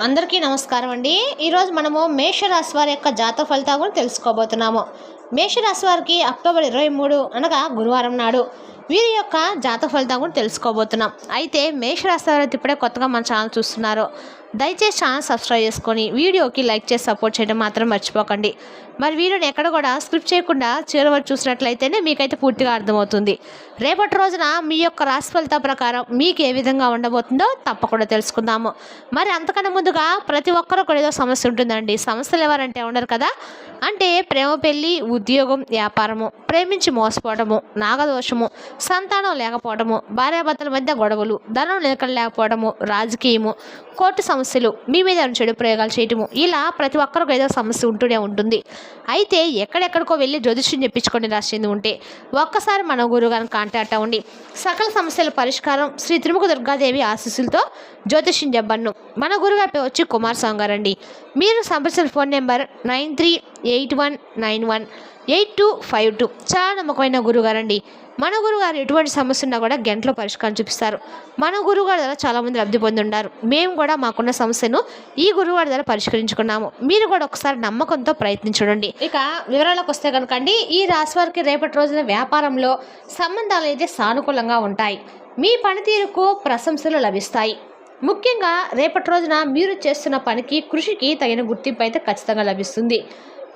అందరికీ నమస్కారం అండి. ఈరోజు మనము మేషరాశి వారి యొక్క జాతక ఫలితాలు కూడా తెలుసుకోబోతున్నాము. మేషరాశి వారికి అక్టోబర్ 23 అనగా గురువారం నాడు వీరి యొక్క జాతక ఫలితాలు కూడా తెలుసుకోబోతున్నాం. అయితే మేషరాశి వారు ఇప్పుడే కొత్తగా మన ఛానల్ చూస్తున్నారు, దయచేసి ఛానల్ సబ్స్క్రైబ్ చేసుకొని వీడియోకి లైక్ చేసి సపోర్ట్ చేయడం మాత్రం మర్చిపోకండి. మరి వీడియోని ఎక్కడ కూడా స్క్రిప్ట్ చేయకుండా చివరి వరకు చూసినట్లయితేనే మీకైతే పూర్తిగా అర్థమవుతుంది. రేపటి రోజున మీ యొక్క రాశి ఫలిత ప్రకారం మీకు ఏ విధంగా ఉండబోతుందో తప్పకుండా తెలుసుకుందాము. మరి అంతకన్నా ముందుగా ప్రతి ఒక్కరూ కూడా ఏదో సమస్య ఉంటుందండి. సమస్యలు ఎవరంటే ఉండరు కదా, అంటే ప్రేమ, పెళ్ళి, ఉద్యోగం, వ్యాపారము, ప్రేమించి మోసపోవడము, నాగదోషము, సంతానం లేకపోవడము, భార్యాభర్తల మధ్య గొడవలు, ధనం లేకపోవడము, రాజకీయము, కోర్టు సమస్యలు, మీ మీద చెడు ప్రయోగాలు చేయటము, ఇలా ప్రతి ఒక్కరికి ఏదో సమస్య ఉంటూనే ఉంటుంది. అయితే ఎక్కడెక్కడికో వెళ్ళి జ్యోతిష్యం చెప్పించుకొని రాసింది ఉంటే ఒక్కసారి మన గురువు గారిని కాంటాక్ట్ అవ్వండి. సకల సమస్యల పరిష్కారం శ్రీ తిరుముఖ దుర్గాదేవి ఆశీస్సులతో జ్యోతిష్యం చెప్పను. మన గురుగారి పేరు వచ్చి కుమారస్వామి గారు అండి. మీరు సంప్రదించిన ఫోన్ నెంబర్ 9381918252. చాలా నమ్మకమైన గురుగారండి. మన గురుగారు ఎటువంటి సమస్య ఉన్నా కూడా గంటలో పరిష్కారం చూపిస్తారు. మన గురుగారి ద్వారా చాలామంది లబ్ధి పొంది ఉన్నారు. మేము కూడా మాకున్న సమస్యను ఈ గురుగారి ద్వారా పరిష్కరించుకున్నాము. మీరు కూడా ఒకసారి నమ్మకంతో ప్రయత్నించండి. ఇక వివరాలకు వస్తే కనుకండి, ఈ రాశి వారికి రేపటి రోజున వ్యాపారంలో సంబంధాలు అయితే సానుకూలంగా ఉంటాయి. మీ పనితీరుకు ప్రశంసలు లభిస్తాయి. ముఖ్యంగా రేపటి రోజున మీరు చేస్తున్న పనికి, కృషికి తగిన గుర్తింపు అయితే ఖచ్చితంగా లభిస్తుంది.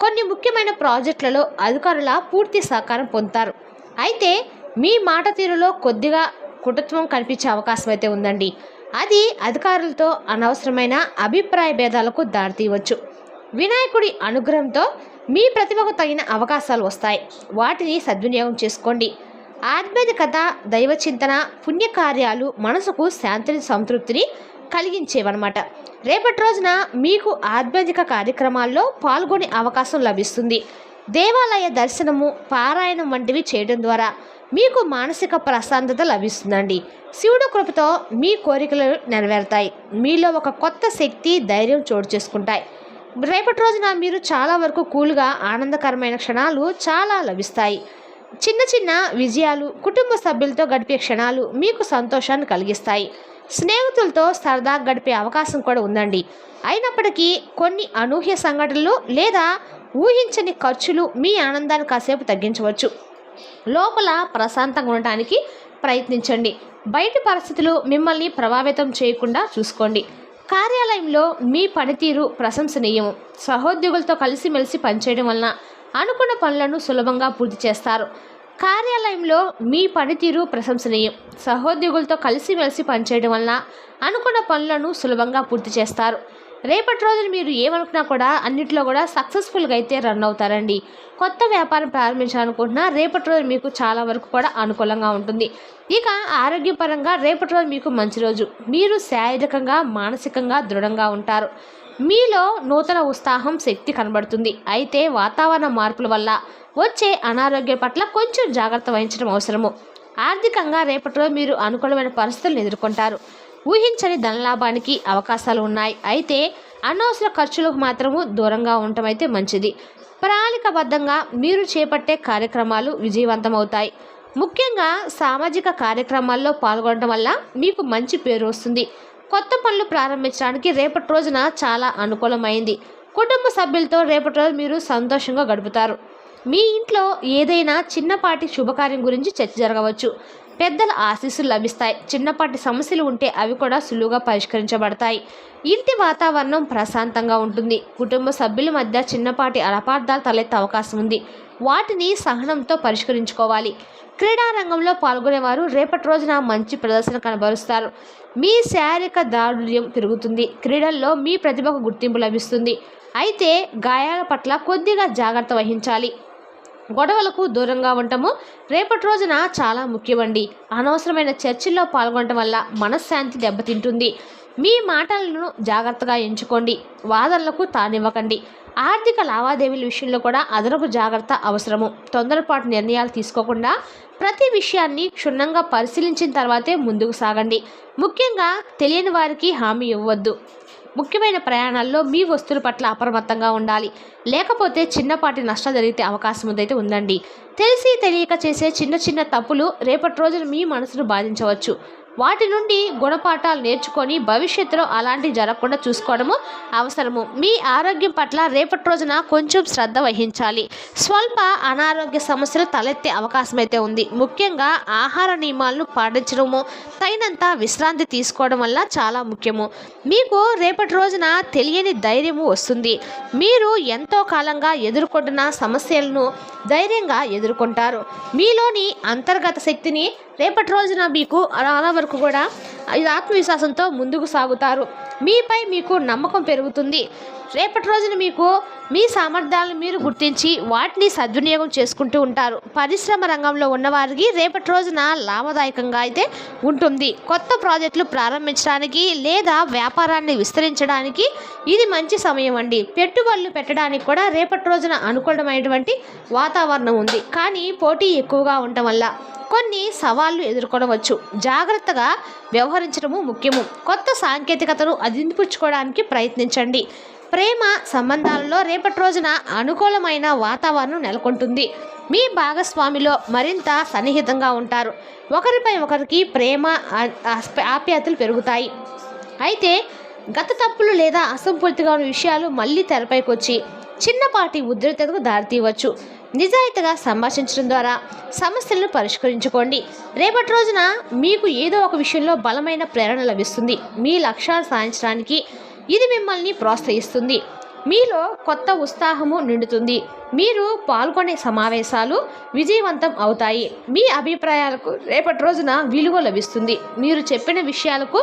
కొన్ని ముఖ్యమైన ప్రాజెక్టులలో అధికారుల పూర్తి సహకారం పొందుతారు. అయితే మీ మాట తీరులో కొద్దిగా కుటత్వం కనిపించే అవకాశం అయితే ఉందండి. అది అధికారులతో అనవసరమైన అభిప్రాయ భేదాలకు దారితీయవచ్చు. వినాయకుడి అనుగ్రహంతో మీ ప్రతిభకు తగిన అవకాశాలు వస్తాయి. వాటిని సద్వినియోగం చేసుకోండి. ఆధ్యాత్మికత, దైవ చింతన, పుణ్యకార్యాలు మనసుకు శాంతిని, సంతృప్తిని కలిగించేవన్నమాట. రేపటి రోజున మీకు ఆధ్యాత్మిక కార్యక్రమాల్లో పాల్గొనే అవకాశం లభిస్తుంది. దేవాలయ దర్శనము, పారాయణం వంటివి చేయడం ద్వారా మీకు మానసిక ప్రశాంతత లభిస్తుందండి. శివుడు కృపతో మీ కోరికలు నెరవేరుతాయి. మీలో ఒక కొత్త శక్తి, ధైర్యం చోటు చేసుకుంటాయి. రేపటి రోజున మీరు చాలా వరకు కూల్గా ఆనందకరమైన క్షణాలు చాలా లభిస్తాయి. చిన్న చిన్న విజయాలు, కుటుంబ సభ్యులతో గడిపే క్షణాలు మీకు సంతోషాన్ని కలిగిస్తాయి. స్నేహితులతో సరదా గడిపే అవకాశం కూడా ఉందండి. అయినప్పటికీ కొన్ని అనూహ్య సంఘటనలు లేదా ఊహించని ఖర్చులు మీ ఆనందాన్ని కాసేపు తగ్గించవచ్చు. లోపల ప్రశాంతంగా ఉండటానికి ప్రయత్నించండి. బయటి పరిస్థితులు మిమ్మల్ని ప్రభావితం చేయకుండా చూసుకోండి. కార్యాలయంలో మీ పనితీరు ప్రశంసనీయం. సహోద్యోగులతో కలిసిమెలిసి పనిచేయడం వలన అనుకున్న పనులను సులభంగా పూర్తి చేస్తారు. కార్యాలయంలో మీ పనితీరు ప్రశంసనీయం. సహోద్యోగులతో కలిసిమెలిసి పనిచేయడం వలన అనుకున్న పనులను సులభంగా పూర్తి చేస్తారు. రేపటి రోజున మీరు ఏమనుకున్నా కూడా అన్నింటిలో కూడా సక్సెస్ఫుల్గా అయితే రన్ అవుతారండి. కొత్త వ్యాపారం ప్రారంభించాలనుకుంటున్నా రేపటి రోజు మీకు చాలా వరకు కూడా అనుకూలంగా ఉంటుంది. ఇక ఆరోగ్యపరంగా రేపటి రోజు మీకు మంచి రోజు. మీరు శారీరకంగా, మానసికంగా దృఢంగా ఉంటారు. మీలో నూతన ఉత్సాహం, శక్తి కనబడుతుంది. అయితే వాతావరణ మార్పుల వల్ల వచ్చే అనారోగ్యం పట్ల కొంచెం జాగ్రత్త వహించడం అవసరము. ఆర్థికంగా రేపటి రోజు మీరు అనుకూలమైన పరిస్థితులను ఎదుర్కొంటారు. ఊహించని ధనలాభానికి అవకాశాలు ఉన్నాయి. అయితే అనవసర ఖర్చులకు మాత్రము దూరంగా ఉండటం అయితే మంచిది. ప్రణాళికాబద్ధంగా మీరు చేపట్టే కార్యక్రమాలు విజయవంతమవుతాయి. ముఖ్యంగా సామాజిక కార్యక్రమాల్లో పాల్గొనడం వల్ల మీకు మంచి పేరు వస్తుంది. కొత్త పనులు ప్రారంభించడానికి రేపటి రోజున చాలా అనుకూలమైంది. కుటుంబ సభ్యులతో రేపటి రోజు మీరు సంతోషంగా గడుపుతారు. మీ ఇంట్లో ఏదైనా చిన్నపాటి శుభకార్యం గురించి చర్చ జరగవచ్చు. పెద్దల ఆశీస్సులు లభిస్తాయి. చిన్నపాటి సమస్యలు ఉంటే అవి కూడా సులువుగా పరిష్కరించబడతాయి. ఇంటి వాతావరణం ప్రశాంతంగా ఉంటుంది. కుటుంబ సభ్యుల మధ్య చిన్నపాటి అపార్థాలు తలెత్తే అవకాశం ఉంది. వాటిని సహనంతో పరిష్కరించుకోవాలి. క్రీడా రంగంలో పాల్గొనేవారు రేపటి రోజున మంచి ప్రదర్శన కనబరుస్తారు. మీ శారీరక దారుఢ్యం పెరుగుతుంది. క్రీడల్లో మీ ప్రతిభకు గుర్తింపు లభిస్తుంది. అయితే గాయాల పట్ల కొద్దిగా జాగ్రత్త వహించాలి. గొడవలకు దూరంగా ఉండటము రేపటి రోజున చాలా ముఖ్యమండి. అనవసరమైన చర్చల్లో పాల్గొనడం వల్ల మనశ్శాంతి దెబ్బతింటుంది. మీ మాటలను జాగ్రత్తగా ఎంచుకోండి. వాదనలకు తానివ్వకండి. ఆర్థిక లావాదేవీల విషయంలో కూడా అదనపు జాగ్రత్త అవసరము. తొందరపాటు నిర్ణయాలు తీసుకోకుండా ప్రతి విషయాన్ని క్షుణ్ణంగా పరిశీలించిన తర్వాతే ముందుకు సాగండి. ముఖ్యంగా తెలియని వారికి హామీ ఇవ్వవద్దు. ముఖ్యమైన ప్రయాణాల్లో మీ వస్తువుల పట్ల అప్రమత్తంగా ఉండాలి. లేకపోతే చిన్నపాటి నష్టం జరిగే అవకాశం అయితే ఉందండి. తెలిసి తెలియక చేసే చిన్న చిన్న తప్పులు రేపటి రోజున మీ మనసును బాధించవచ్చు. వాటి నుండి గుణపాఠాలు నేర్చుకొని భవిష్యత్తులో అలాంటివి జరగకుండా చూసుకోవడము అవసరము. మీ ఆరోగ్యం పట్ల రేపటి రోజున కొంచెం శ్రద్ధ వహించాలి. స్వల్ప అనారోగ్య సమస్యలు తలెత్తే అవకాశం అయితే ఉంది. ముఖ్యంగా ఆహార నియమాలను పాటించడము, తగినంత విశ్రాంతి తీసుకోవడం వల్ల చాలా ముఖ్యము. మీకు రేపటి రోజున తెలియని ధైర్యము వస్తుంది. మీరు ఎంతో కాలంగా ఎదుర్కొంటున్న సమస్యలను ధైర్యంగా ఎదుర్కొంటారు. మీలోని అంతర్గత శక్తిని రేపటి రోజున మీకు చాలా వరకు కూడా ఆత్మవిశ్వాసంతో ముందుకు సాగుతారు. మీపై మీకు నమ్మకం పెరుగుతుంది. రేపటి రోజున మీకు మీ సామర్థ్యాలను మీరు గుర్తించి వాటిని సద్వినియోగం చేసుకుంటూ ఉంటారు. పరిశ్రమ రంగంలో ఉన్నవారికి రేపటి రోజున లాభదాయకంగా అయితే ఉంటుంది. కొత్త ప్రాజెక్టులు ప్రారంభించడానికి లేదా వ్యాపారాన్ని విస్తరించడానికి ఇది మంచి సమయం అండి. పెట్టుబడులు పెట్టడానికి కూడా రేపటి రోజున అనుకూలమైనటువంటి వాతావరణం ఉంది. కానీ పోటీ ఎక్కువగా ఉండటం వల్ల కొన్ని సవాళ్లు ఎదుర్కొనవచ్చు. జాగ్రత్తగా వ్యవహరించడము ముఖ్యము. కొత్త సాంకేతికతను అందిపుచ్చుకోవడానికి ప్రయత్నించండి. ప్రేమ సంబంధాలలో రేపటి రోజున అనుకూలమైన వాతావరణం నెలకొంటుంది. మీ భాగస్వామిలో మరింత సన్నిహితంగా ఉంటారు. ఒకరిపై ఒకరికి ప్రేమ ఆప్యాయతలు పెరుగుతాయి. అయితే గత తప్పులు లేదా అసంపూర్తిగా ఉన్న విషయాలు మళ్ళీ తెరపైకి వచ్చి చిన్నపాటి ఉద్రిక్తతకు దారితీయవచ్చు. నిజాయితీగా సంభాషించడం ద్వారా సమస్యలను పరిష్కరించుకోండి. రేపటి రోజున మీకు ఏదో ఒక విషయంలో బలమైన ప్రేరణ లభిస్తుంది. మీ లక్ష్యాలు సాధించడానికి ఇది మిమ్మల్ని ప్రోత్సహిస్తుంది. మీలో కొత్త ఉత్సాహము నిండుతుంది. మీరు పాల్గొనే సమావేశాలు విజయవంతం అవుతాయి. మీ అభిప్రాయాలకు రేపటి రోజున విలువ లభిస్తుంది. మీరు చెప్పిన విషయాలకు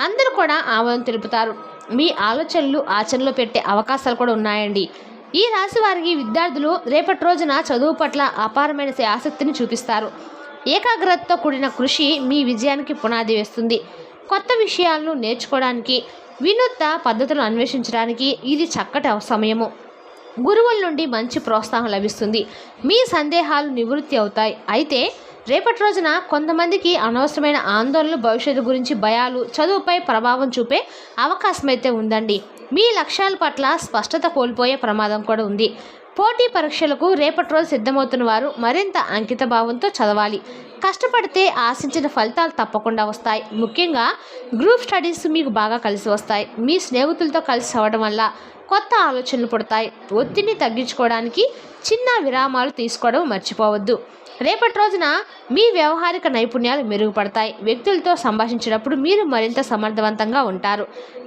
అందరూ కూడా ఆమోదం తెలుపుతారు. మీ ఆలోచనలు ఆచరణలో పెట్టే అవకాశాలు కూడా ఉన్నాయండి. ఈ రాశి వారికి విద్యార్థులు రేపటి రోజున చదువు పట్ల అపారమైన ఆసక్తిని చూపిస్తారు. ఏకాగ్రతతో కూడిన కృషి మీ విజయానికి పునాది వేస్తుంది. కొత్త విషయాలను నేర్చుకోవడానికి, వినూత్న పద్ధతులను అన్వేషించడానికి ఇది చక్కటి సమయము. గురువుల నుండి మంచి ప్రోత్సాహం లభిస్తుంది. మీ సందేహాలు నివృత్తి అవుతాయి. అయితే రేపటి రోజున కొంతమందికి అనవసరమైన ఆందోళనలు, భవిష్యత్తు గురించి భయాలు చదువుపై ప్రభావం చూపే అవకాశం అయితే ఉందండి. మీ లక్ష్యాల పట్ల స్పష్టత కోల్పోయే ప్రమాదం కూడా ఉంది. పోటీ పరీక్షలకు రేపటి రోజు సిద్ధమవుతున్న వారు మరింత అంకిత భావంతో చదవాలి. కష్టపడితే ఆశించిన ఫలితాలు తప్పకుండా వస్తాయి. ముఖ్యంగా గ్రూప్ స్టడీస్ మీకు బాగా కలిసి వస్తాయి. మీ స్నేహితులతో కలిసి చదవడం వల్ల కొత్త ఆలోచనలు పుడతాయి. ఒత్తిడిని తగ్గించుకోవడానికి చిన్న విరామాలు తీసుకోవడం మర్చిపోవద్దు. రేపటి రోజున మీ వ్యవహారిక నైపుణ్యాలు మెరుగుపడతాయి. వ్యక్తులతో సంభాషించేటప్పుడు మీరు మరింత సమర్థవంతంగా ఉంటారు.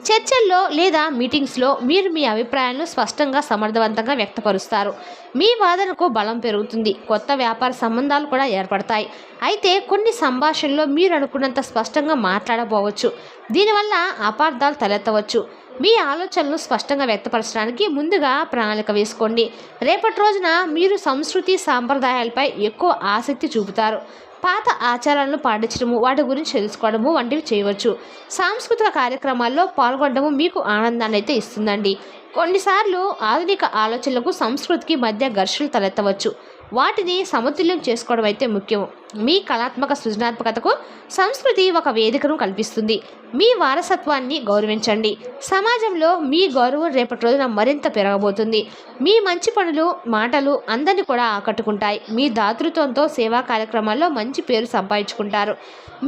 చర్చల్లో లేదా మీటింగ్స్లో మీరు మీ అభిప్రాయాలను స్పష్టంగా సమర్థవంతంగా వ్యక్తపరుస్తారు. మీ వాదనకు బలం పెరుగుతుంది. కొత్త వ్యాపార సంబంధాలు కూడా ఏర్పడతాయి. అయితే కొన్ని సంభాషణలో మీరు అనుకున్నంత స్పష్టంగా మాట్లాడకపోవచ్చు. దీనివల్ల అపార్థాలు తలెత్తవచ్చు. మీ ఆలోచనలు స్పష్టంగా వ్యక్తపరచడానికి ముందుగా ప్రణాళిక వేసుకోండి. రేపటి రోజున మీరు సంస్కృతి సాంప్రదాయాలపై ఎక్కువ ఆసక్తి చూపుతారు. పాత ఆచారాలను పాటించడము, వాటి గురించి తెలుసుకోవడము వంటివి చేయవచ్చు. సాంస్కృతిక కార్యక్రమాల్లో పాల్గొనడము మీకు ఆనందాన్ని అయితే ఇస్తుందండి. కొన్నిసార్లు ఆధునిక ఆలోచనలకు సంస్కృతికి మధ్య ఘర్షణలు తలెత్తవచ్చు. వాటిని సమతుల్యం చేసుకోవడం అయితే ముఖ్యం. మీ కళాత్మక సృజనాత్మకతకు సంస్కృతి ఒక వేదికను కల్పిస్తుంది. మీ వారసత్వాన్ని గౌరవించండి. సమాజంలో మీ గౌరవం రేపటి రోజున మరింత పెరగబోతుంది. మీ మంచి పనులు, మాటలు అందరినీ కూడా ఆకట్టుకుంటాయి. మీ దాతృత్వంతో సేవా కార్యక్రమాల్లో మంచి పేరు సంపాదించుకుంటారు.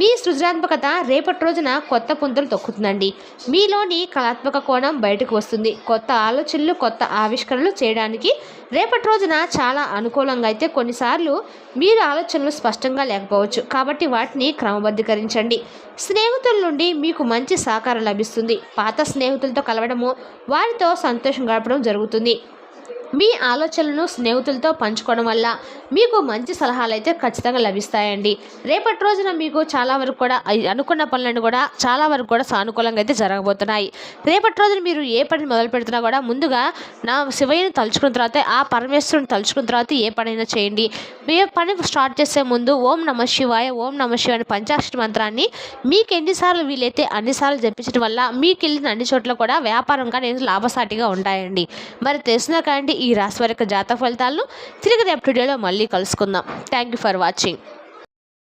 మీ సృజనాత్మకత రేపటి రోజున కొత్త పుంతలు తొక్కుతుందండి. మీలోని కళాత్మక కోణం బయటకు వస్తుంది. కొత్త ఆలోచనలు, కొత్త ఆవిష్కరణలు చేయడానికి రేపటి రోజున చాలా అనుకూలంగా అయితే కొన్నిసార్లు మీరు ఆలోచనలు స్పష్టంగా లేకపోవచ్చు. కాబట్టి వాటిని క్రమబద్ధీకరించండి. స్నేహితుల నుండి మీకు మంచి సహకారం లభిస్తుంది. పాత స్నేహితులతో కలవడము, వారితో సంతోషం గడపడం జరుగుతుంది. మీ ఆలోచనలను స్నేహితులతో పంచుకోవడం వల్ల మీకు మంచి సలహాలు అయితే ఖచ్చితంగా లభిస్తాయండి. రేపటి రోజున మీకు చాలా వరకు కూడా అనుకున్న పనులను కూడా చాలా వరకు కూడా సానుకూలంగా అయితే జరగబోతున్నాయి. రేపటి రోజున మీరు ఏ పని మొదలు పెడుతున్నా కూడా ముందుగా నా శివయ్యని తలుచుకున్న తర్వాత, ఆ పరమేశ్వరుని తలుచుకున్న తర్వాత ఏ పనైనా చేయండి. ఏ పని స్టార్ట్ చేసే ముందు ఓం నమ శివాయ, ఓం నమ శివాయ అనే పంచాక్షరి మంత్రాన్ని మీకు ఎన్నిసార్లు వీలైతే అన్నిసార్లు జపించడం వల్ల మీకు వెళ్ళిన అన్ని చోట్ల కూడా వ్యాపారంగా నేను లాభసాటిగా ఉంటాయండి. మరి తెలిసిన కండి ఈ రాశి వారి యొక్క జాతక ఫలితాలను తిరిగి రేపు వీడియోలో మళ్ళీ కలుసుకుందాం. Thank you for watching.